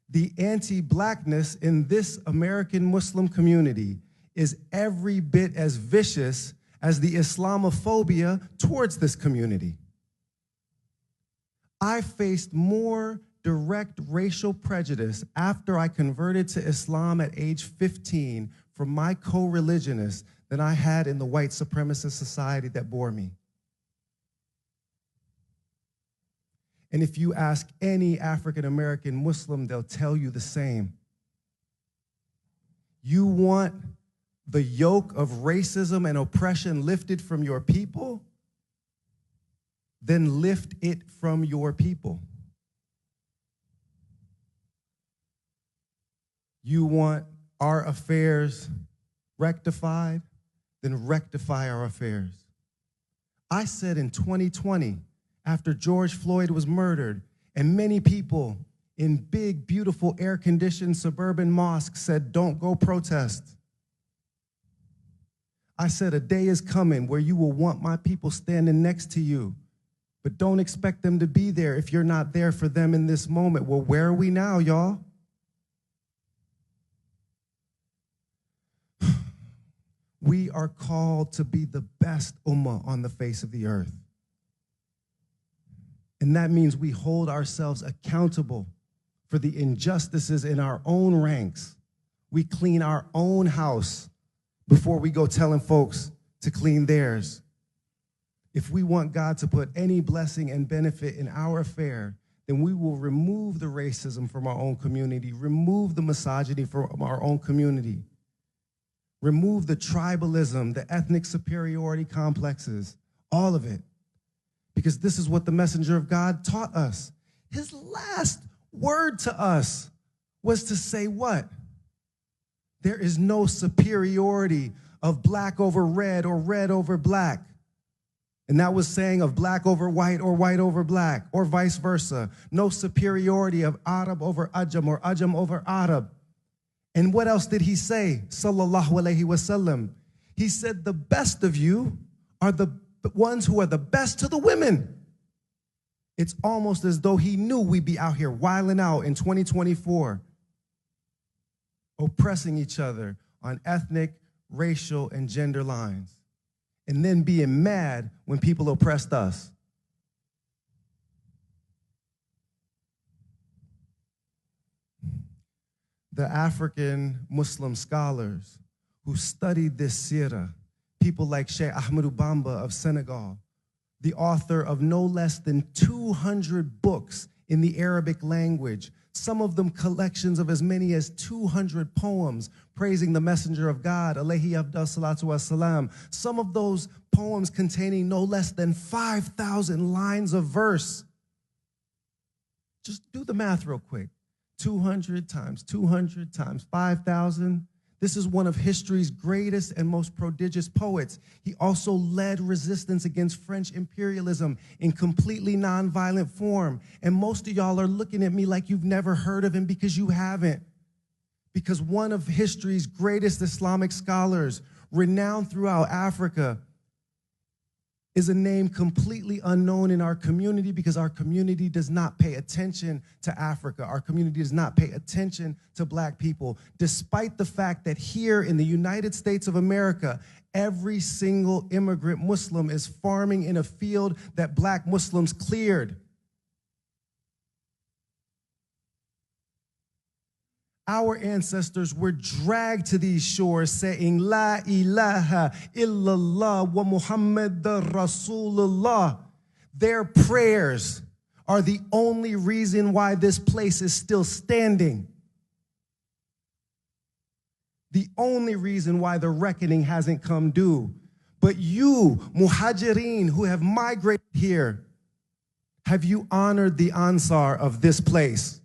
The anti-blackness in this American Muslim community is every bit as vicious as the Islamophobia towards this community. I faced more direct racial prejudice after I converted to Islam at age 15 from my co-religionists than I had in the white supremacist society that bore me. And if you ask any African-American Muslim, they'll tell you the same. You want the yoke of racism and oppression lifted from your people? Then lift it from your people. You want our affairs rectified? Then rectify our affairs. I said in 2020, after George Floyd was murdered, and many people in big, beautiful, air-conditioned suburban mosques said, don't go protest. I said, a day is coming where you will want my people standing next to you, but don't expect them to be there if you're not there for them in this moment. Well, where are we now, y'all? We are called to be the best ummah on the face of the earth. And that means we hold ourselves accountable for the injustices in our own ranks. We clean our own house before we go telling folks to clean theirs. If we want God to put any blessing and benefit in our affair, then we will remove the racism from our own community, remove the misogyny from our own community, remove the tribalism, the ethnic superiority complexes, all of it. Because this is what the messenger of God taught us. His last word to us was to say what? There is no superiority of black over red or red over black. And that was saying of black over white or white over black or vice versa. No superiority of Arab over Ajam or Ajam over Arab. And what else did he say? Sallallahu alayhi wasallam. He said the best of you are the ones who are the best to the women. It's almost as though he knew we'd be out here wilding out in 2024, oppressing each other on ethnic, racial, and gender lines, and then being mad when people oppressed us. The African Muslim scholars who studied this seerah, people like Sheikh Ahmadou Bamba of Senegal, the author of no less than 200 books in the Arabic language, some of them collections of as many as 200 poems praising the messenger of God, alayhi afdal salatu wassalam, some of those poems containing no less than 5,000 lines of verse. Just do the math real quick. 200 times 200 times 5,000. This is one of history's greatest and most prodigious poets. He also led resistance against French imperialism in completely nonviolent form. And most of y'all are looking at me like you've never heard of him because you haven't. Because one of history's greatest Islamic scholars, renowned throughout Africa, is a name completely unknown in our community because our community does not pay attention to Africa. Our community does not pay attention to black people, despite the fact that here in the United States of America, every single immigrant Muslim is farming in a field that black Muslims cleared. Our ancestors were dragged to these shores saying, La ilaha illallah wa Muhammad Rasulullah. Their prayers are the only reason why this place is still standing. The only reason why the reckoning hasn't come due. But you, muhajirin, who have migrated here, have you honored the Ansar of this place?